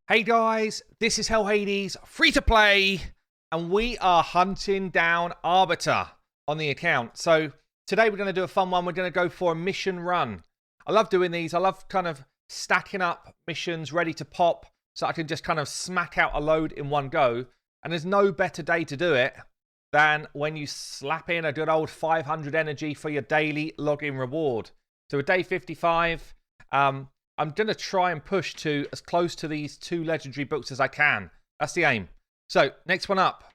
Hey guys, this is Hell Hades, free to play, and we are hunting down Arbiter on the account. So today we're going to do a fun one. We're going to go for a mission run. I love doing these. I love kind of stacking up missions ready to pop so I can just kind of smack out a load in one go. And there's no better day to do it than when you slap in a good old 500 energy for your daily login reward. So with day 55, I'm going to try and push to as close to these 2 legendary books as I can. That's the aim. So, next one up.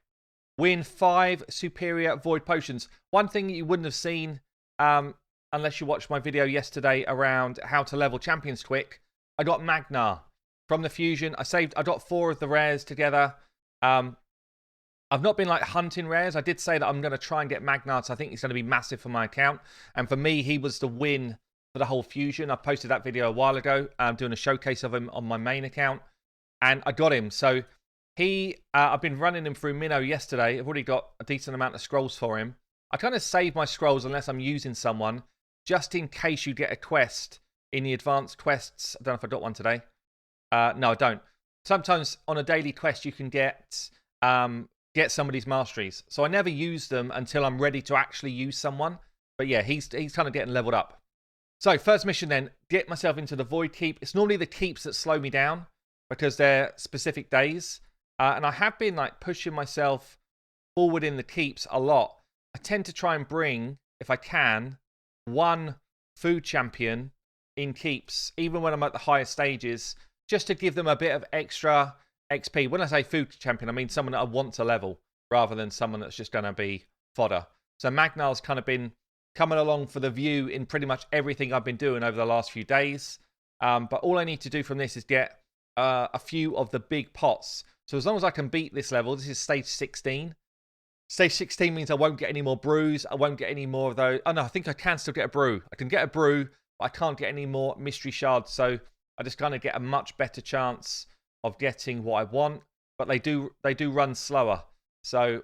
Win 5 superior void potions. One thing you wouldn't have seen, unless you watched my video yesterday around how to level champions quick, I got Magnar from the fusion. I got 4 of the rares together. I've not been like hunting rares. I did say that I'm going to try and get Magnar, so I think it's going to be massive for my account. And for me, he was the win for the whole fusion. I posted that video a while ago. I'm doing a showcase of him on my main account, and I got him. So I've been running him through Minnow yesterday. I've already got a decent amount of scrolls for him. I kind of save my scrolls unless I'm using someone, just in case you get a quest in the advanced quests. I don't know if I got one today. No, I don't. Sometimes on a daily quest you can get somebody's masteries. So I never use them until I'm ready to actually use someone. But yeah, he's kind of getting leveled up. So, first mission then, get myself into the Void Keep. It's normally the keeps that slow me down because they're specific days. And I have been like pushing myself forward in the keeps a lot. I tend to try and bring, if I can, 1 food champion in keeps, even when I'm at the higher stages, just to give them a bit of extra XP. When I say food champion, I mean someone that I want to level rather than someone that's just going to be fodder. So Magnar's kind of been coming along for the view in pretty much everything I've been doing over the last few days. But all I need to do from this is get a few of the big pots. So as long as I can beat this level, this is stage 16. Stage 16 means I won't get any more brews. I won't get any more of those. Oh no, I think I can still get a brew. I can get a brew, but I can't get any more mystery shards. So I just kind of get a much better chance of getting what I want. But they do run slower. So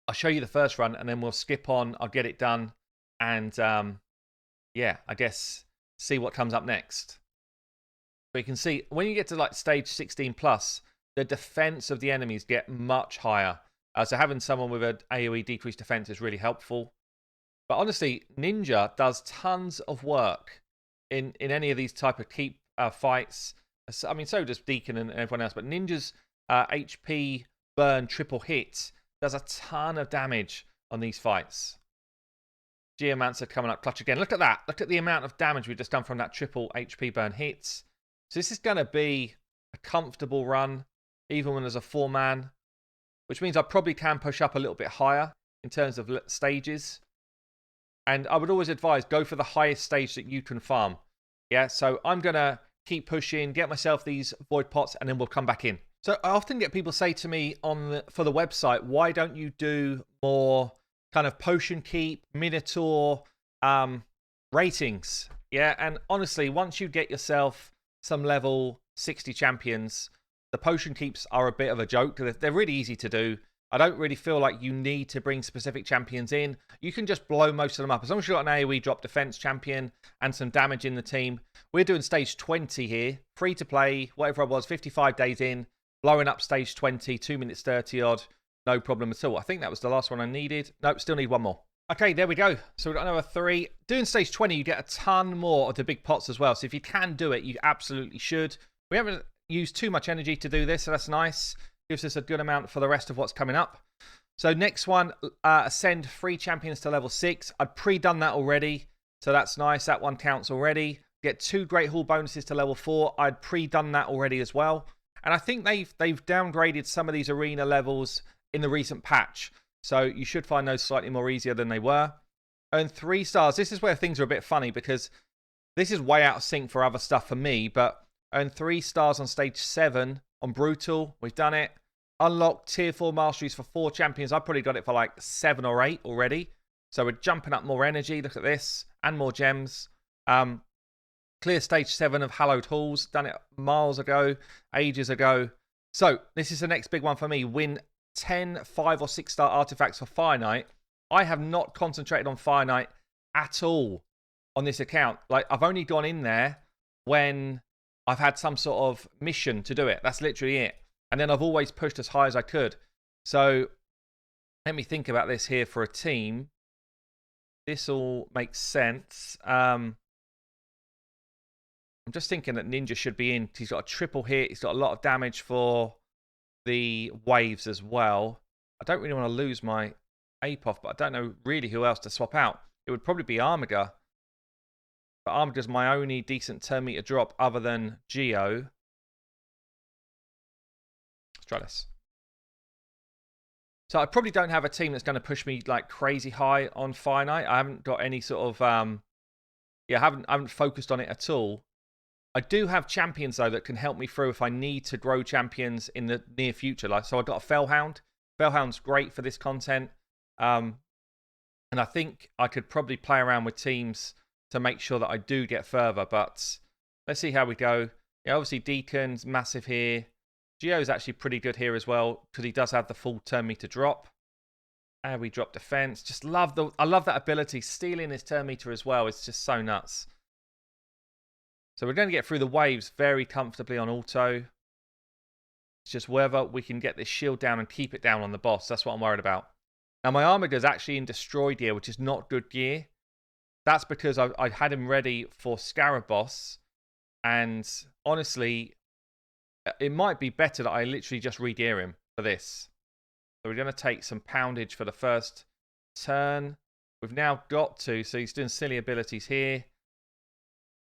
I'll show you the first run and then we'll skip on. I'll get it done. And, yeah, I guess see what comes up next. But you can see, when you get to like stage 16 plus, the defense of the enemies get much higher. So having someone with an AoE decreased defense is really helpful. But honestly, Ninja does tons of work in any of these type of keep fights. I mean, so does Deacon and everyone else. But Ninja's HP burn triple hit does a ton of damage on these fights. Geomancer coming up clutch again. Look at that. Look at the amount of damage we've just done from that triple HP burn hits. So this is going to be a comfortable run, even when there's a 4-man, which means I probably can push up a little bit higher in terms of stages. And I would always advise, go for the highest stage that you can farm. Yeah, so I'm going to keep pushing, get myself these void pots, and then we'll come back in. So I often get people say to me for the website, why don't you do more kind of potion keep, Minotaur ratings? Yeah, and honestly, once you get yourself some level 60 champions, the potion keeps are a bit of a joke. They're really easy to do. I don't really feel like you need to bring specific champions in. You can just blow most of them up. As long as you've got an AoE drop defense champion and some damage in the team. We're doing stage 20 here. Free to play, whatever I was, 55 days in. Blowing up stage 20, 2 minutes 30 odd. No problem at all. I think that was the last one I needed. Nope, still need 1 more. Okay, there we go. So we've got another 3. Doing stage 20, you get a ton more of the big pots as well. So if you can do it, you absolutely should. We haven't used too much energy to do this, so that's nice. Gives us a good amount for the rest of what's coming up. So next one, ascend 3 champions to level 6. I'd pre-done that already, so that's nice. That one counts already. Get 2 Great Hall bonuses to level 4. I'd pre-done that already as well. And I think they've downgraded some of these arena levels in the recent patch. So you should find those slightly more easier than they were. Earn 3 stars. This is where things are a bit funny because this is way out of sync for other stuff for me. But earn 3 stars on stage 7 on Brutal. We've done it. Unlock tier 4 masteries for 4 champions. I've probably got it for like 7 or 8 already. So we're jumping up more energy. Look at this. And more gems. Clear stage 7 of Hallowed Halls. Done it miles ago. Ages ago. So this is the next big one for me. Win 10 5 or 6 star artifacts for Fire Knight. I have not concentrated on Fire Knight at all on this account. Like, I've only gone in there when I've had some sort of mission to do it. That's literally it. And then I've always pushed as high as I could. So let me think about this here for a team. This all makes sense. I'm just thinking that Ninja should be in. He's got a triple hit. He's got a lot of damage for the waves as well. I don't really want to lose my Apoth, but I don't know really who else to swap out. It would probably be Armiger. But Armiger's my only decent turn meter drop other than Geo. Let's try this. So I probably don't have a team that's going to push me like crazy high on finite. I haven't got any sort of I haven't focused on it at all. I do have champions though that can help me through if I need to grow champions in the near future. Like, so I've got a Fellhound. Fellhound's great for this content. And I think I could probably play around with teams to make sure that I do get further. But let's see how we go. Yeah, obviously Deacon's massive here. Geo's actually pretty good here as well because he does have the full turn meter drop. And we drop defense. Just love I love that ability. Stealing his turn meter as well is just so nuts. So we're going to get through the waves very comfortably on auto. It's just whether we can get this shield down and keep it down on the boss. That's what I'm worried about. Now my Armiger's actually in destroy gear, which is not good gear. That's because I had him ready for Scarab boss. And honestly, it might be better that I literally just re-gear him for this. So we're going to take some poundage for the first turn. We've now got to, so he's doing silly abilities here.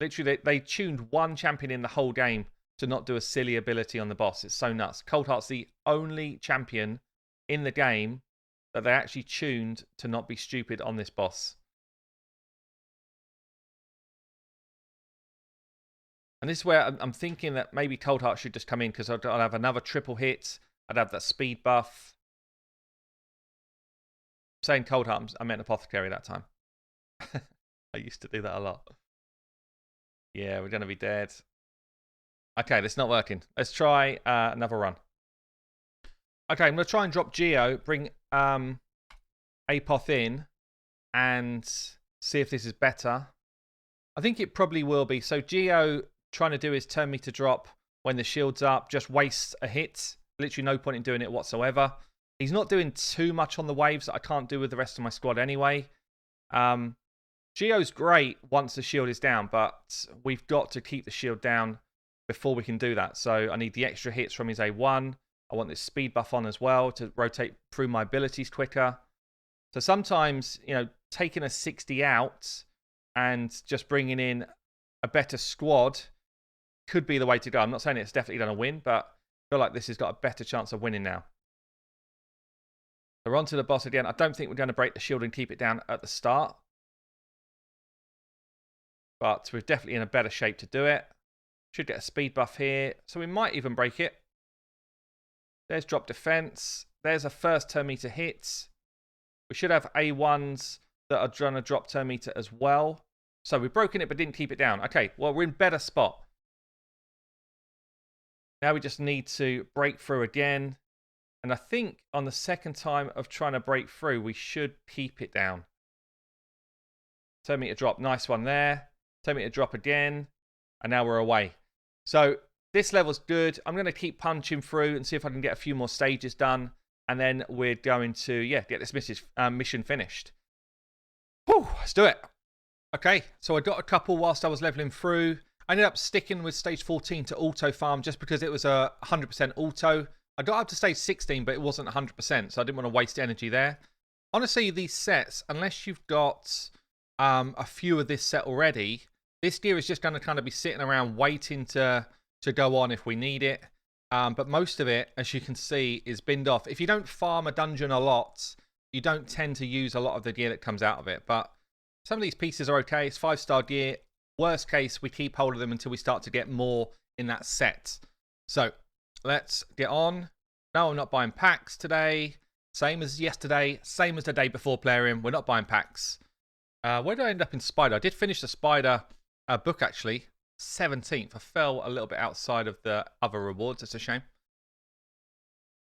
Literally, they tuned one champion in the whole game to not do a silly ability on the boss. It's so nuts. Cold Heart's the only champion in the game that they actually tuned to not be stupid on this boss. And this is where I'm thinking that maybe Cold Heart should just come in because I'll have another triple hit. I'd have that speed buff. I'm saying Cold Heart, I meant Apothecary that time. I used to do that a lot. Yeah, we're going to be dead. Okay, this is not working. Let's try another run. Okay, I'm going to try and drop Geo, bring Apoth in, and see if this is better. I think it probably will be. So Geo trying to do his turn meter drop when the shield's up just wastes a hit. Literally no point in doing it whatsoever. He's not doing too much on the waves that I can't do with the rest of my squad anyway. Geo's great once the shield is down, but we've got to keep the shield down before we can do that. So I need the extra hits from his A1. I want this speed buff on as well to rotate through my abilities quicker. So sometimes, you know, taking a 60 out and just bringing in a better squad could be the way to go. I'm not saying it's definitely going to win, but I feel like this has got a better chance of winning now. So we're on to the boss again. I don't think we're going to break the shield and keep it down at the start. But we're definitely in a better shape to do it. Should get a speed buff here. So we might even break it. There's drop defense. There's a first turn meter hit. We should have A1s that are trying to drop turn meter as well. So we've broken it but didn't keep it down. Okay, well, we're in better spot. Now we just need to break through again. And I think on the second time of trying to break through, we should keep it down. Turn meter drop. Nice one there. Turn meter drop again. And now we're away. So this level's good. I'm going to keep punching through and see if I can get a few more stages done. And then we're going to, get this mission finished. Whew, let's do it. Okay, so I got a couple whilst I was leveling through. I ended up sticking with stage 14 to auto farm just because it was a 100% auto. I got up to stage 16, but it wasn't 100%, so I didn't want to waste energy there. Honestly, these sets, unless you've got a few of this set already, this gear is just going to kind of be sitting around waiting to go on if we need it. But most of it, as you can see, is binned off. If you don't farm a dungeon a lot, you don't tend to use a lot of the gear that comes out of it. But some of these pieces are okay. It's 5-star gear. Worst case, we keep hold of them until we start to get more in that set. So let's get on. No, I'm not buying packs today. Same as yesterday. Same as the day before playing. We're not buying packs. Where did I end up in Spider? I did finish the Spider book, actually. 17th. I fell a little bit outside of the other rewards. It's a shame.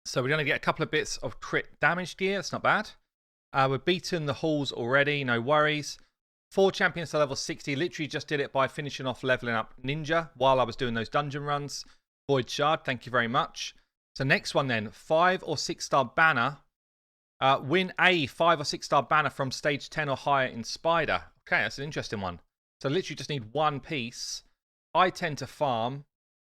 So we're going to get a couple of bits of crit damage gear. That's not bad. We're beaten the halls already. No worries. 4 champions to level 60. Literally just did it by finishing off leveling up Ninja while I was doing those dungeon runs. Void Shard, thank you very much. So next one then, 5 or 6 star banner. Win a 5 or 6 star banner from stage 10 or higher in Spider. Okay, that's an interesting one. So literally just need one piece. I tend to farm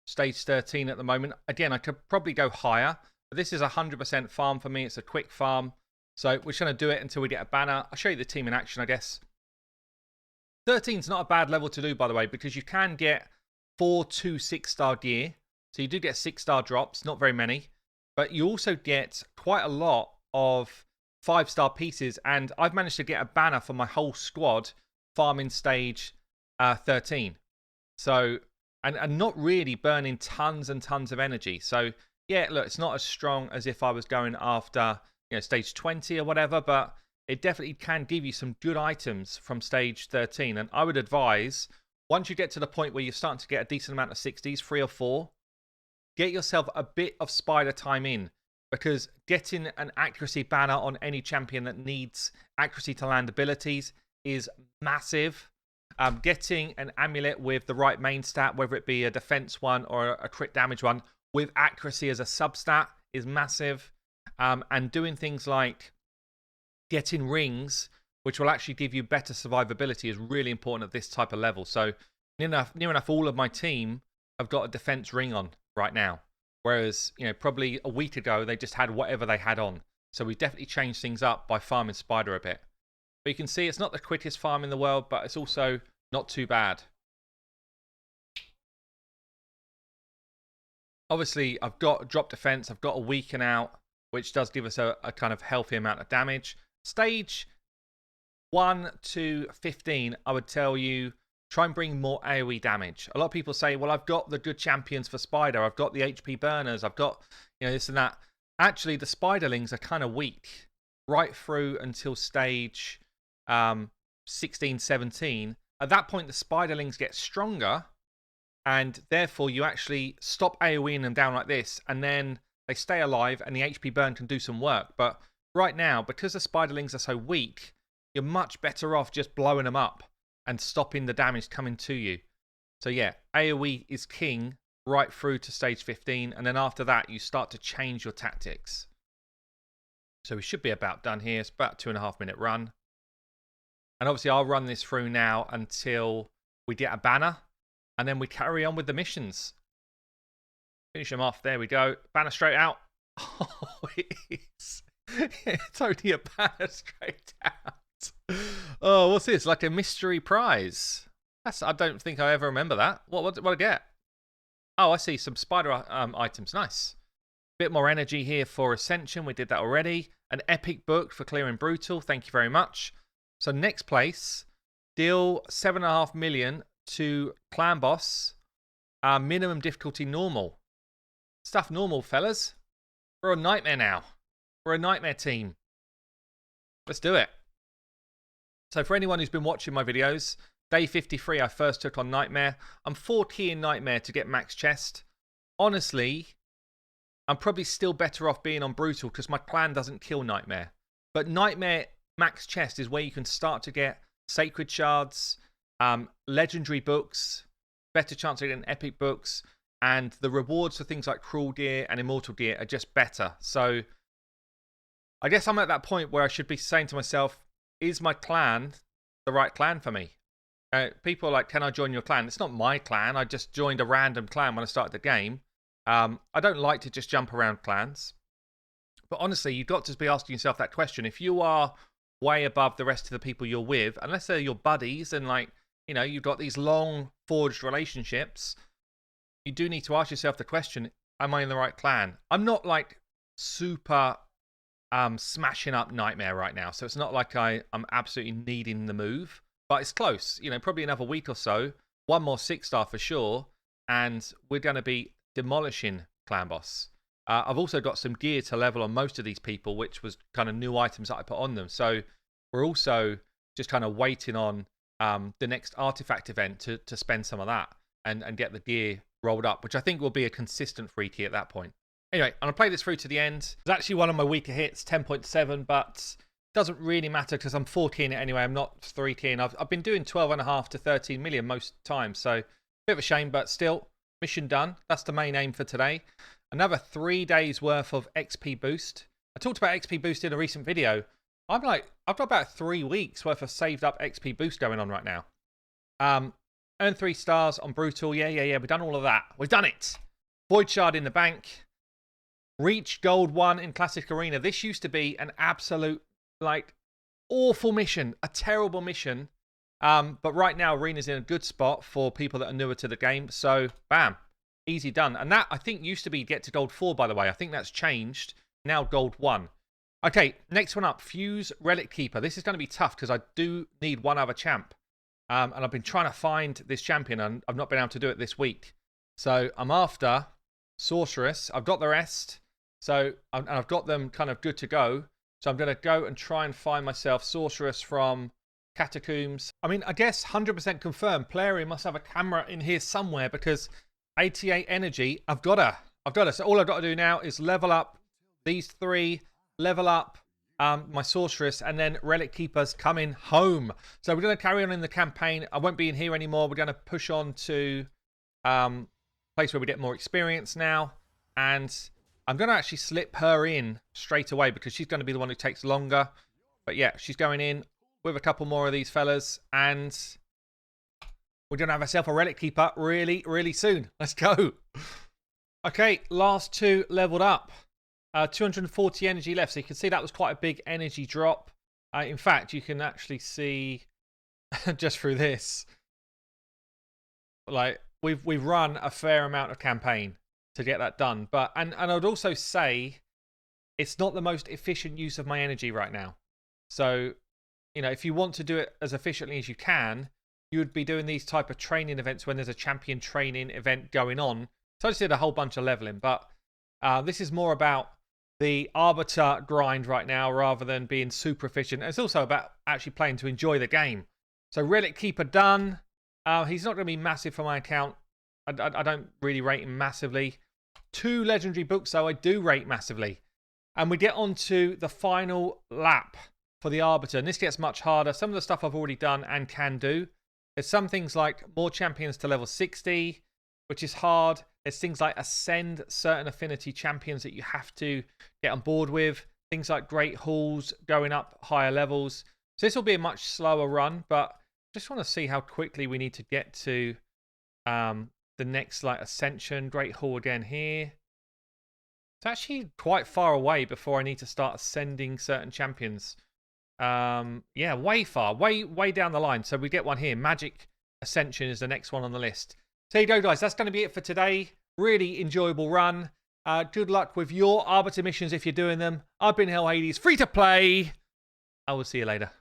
stage 13 at the moment. Again, I could probably go higher, but this is 100% farm for me. It's a quick farm. So we're just going to do it until we get a banner. I'll show you the team in action, I guess. 13 is not a bad level to do, by the way, because you can get 4 to 6 star gear. So you do get 6 star drops, not very many. But you also get quite a lot of 5 star pieces. And I've managed to get a banner for my whole squad farming stage 13. So, and not really burning tons and tons of energy. So, yeah, look, it's not as strong as if I was going after, stage 20 or whatever, but it definitely can give you some good items from stage 13. And I would advise, once you get to the point where you're starting to get a decent amount of 60s, 3 or 4, get yourself a bit of spider time in. Because getting an accuracy banner on any champion that needs accuracy to land abilities is massive. Getting an amulet with the right main stat, whether it be a defense one or a crit damage one, with accuracy as a substat is massive. And doing things like getting rings, which will actually give you better survivability, is really important at this type of level. So near enough all of my team have got a defense ring on right now. Whereas, probably a week ago, they just had whatever they had on. So we definitely changed things up by farming Spider a bit. But you can see it's not the quickest farm in the world, but it's also not too bad. Obviously, I've got drop defense. I've got a weaken out, which does give us a kind of healthy amount of damage. Stage 1 to 15, I would tell you, try and bring more AoE damage. A lot of people say, well, I've got the good champions for Spider. I've got the HP burners. I've got, this and that. Actually, the Spiderlings are kind of weak right through until stage 16, 17. At that point, the Spiderlings get stronger, and therefore you actually stop AoEing them down like this, and then they stay alive, and the HP burn can do some work. But right now, because the Spiderlings are so weak, you're much better off just blowing them up and stopping the damage coming to you. So yeah, AoE is king right through to stage 15, and then after that, you start to change your tactics. So we should be about done here. It's about a 2.5 minute run. And obviously, I'll run this through now until we get a banner, and then we carry on with the missions. Finish them off. There we go. Banner straight out. Oh, it is. It's only a banner straight out. Oh, what's this? Like a mystery prize. I don't think I ever remember that. What I get? Oh, I see. Some spider items. Nice. Bit more energy here for Ascension. We did that already. An epic book for clearing Brutal. Thank you very much. So next place, deal 7.5 million to Clan Boss. Minimum difficulty normal. Stuff normal, fellas. We're a nightmare now. We're a nightmare team. Let's do it. So for anyone who's been watching my videos, day 53 I first took on Nightmare. I'm 4 key in Nightmare to get max chest. Honestly, I'm probably still better off being on Brutal because my clan doesn't kill Nightmare. But Nightmare max chest is where you can start to get sacred shards, legendary books, better chance of getting epic books, and the rewards for things like cruel gear and immortal gear are just better. So I guess I'm at that point where I should be saying to myself, is my clan the right clan for me? People are like, can I join your clan? It's not my clan. I just joined a random clan when I started the game. I don't like to just jump around clans. But honestly, you've got to be asking yourself that question. If you are way above the rest of the people you're with, unless they're your buddies and you've got these long forged relationships, you do need to ask yourself the question, am I in the right clan? I'm not like super smashing up Nightmare right now, so it's not like I'm absolutely needing the move, but it's close. Probably another week or so, one more 6-star for sure, and we're going to be demolishing Clan Boss. I've also got some gear to level on most of these people, which was kind of new items that I put on them. So we're also just kind of waiting on the next artifact event to spend some of that and get the gear rolled up, which I think will be a consistent free key at that point. Anyway, I'm going to play this through to the end. It's actually one of my weaker hits, 10.7, but Doesn't really matter because I'm 4 keying it anyway. I'm not 3 keying. I've been doing 12.5 to 13 million most times. So bit of a shame, but still, mission done. That's the main aim for today. Another 3 days worth of XP boost. I talked about XP boost in a recent video. I've got about 3 weeks worth of saved up XP boost going on right now. Earn 3 stars on Brutal. Yeah. We've done all of that. We've done it. Void Shard in the bank. Reach Gold 1 in Classic Arena. This used to be an absolute, awful mission. A terrible mission. But right now, Arena's in a good spot for people that are newer to the game. So, bam. Easy done. And that, I think, used to be get to Gold 4, by the way. I think that's changed. Now Gold 1. Okay, next one up. Fuse Relic Keeper. This is going to be tough because I do need one other champ. And I've been trying to find this champion and I've not been able to do it this week. So I'm after Sorceress. I've got the rest. So I've got them kind of good to go. So I'm going to go and try and find myself Sorceress from Catacombs. I mean, I guess 100% confirmed. Player must have a camera in here somewhere because 88 energy. I've got her. So all I've got to do now is level up these 3, level up my Sorceress, and then Relic Keeper's coming home. So we're going to carry on in the campaign. I won't be in here anymore. We're going to push on to place where we get more experience now. And I'm going to actually slip her in straight away because she's going to be the one who takes longer. But yeah, she's going in with a couple more of these fellas. And we're going to have ourselves a Relic Keeper really, really soon. Let's go. Okay, last 2 leveled up. 240 energy left. So you can see that was quite a big energy drop. In fact, you can actually see just through this, we've run a fair amount of campaign to get that done. But and I'd also say it's not the most efficient use of my energy right now. So, if you want to do it as efficiently as you can, you would be doing these type of training events when there's a champion training event going on. So I just did a whole bunch of leveling, but this is more about the Arbiter grind right now rather than being super efficient. It's also about actually playing to enjoy the game. So Relic Keeper done. He's not going to be massive for my account. I don't really rate him massively. 2 legendary books, though, I do rate massively. And we get on to the final lap for the Arbiter. And this gets much harder. Some of the stuff I've already done and can do. There's some things like more champions to level 60, which is hard. There's things like ascend certain affinity champions that you have to get on board with. Things like Great Halls, going up higher levels. So this will be a much slower run, but just want to see how quickly we need to get to the next ascension. Great Hall again here. It's actually quite far away before I need to start ascending certain champions. Yeah, way far, way down the line. So we get one here. Magic Ascension is the next one on the list. So there you go, guys. That's going to be it for today. Really enjoyable run. Good luck with your Arbiter missions if you're doing them. I've been Hell Hades, free to play. I will see you later.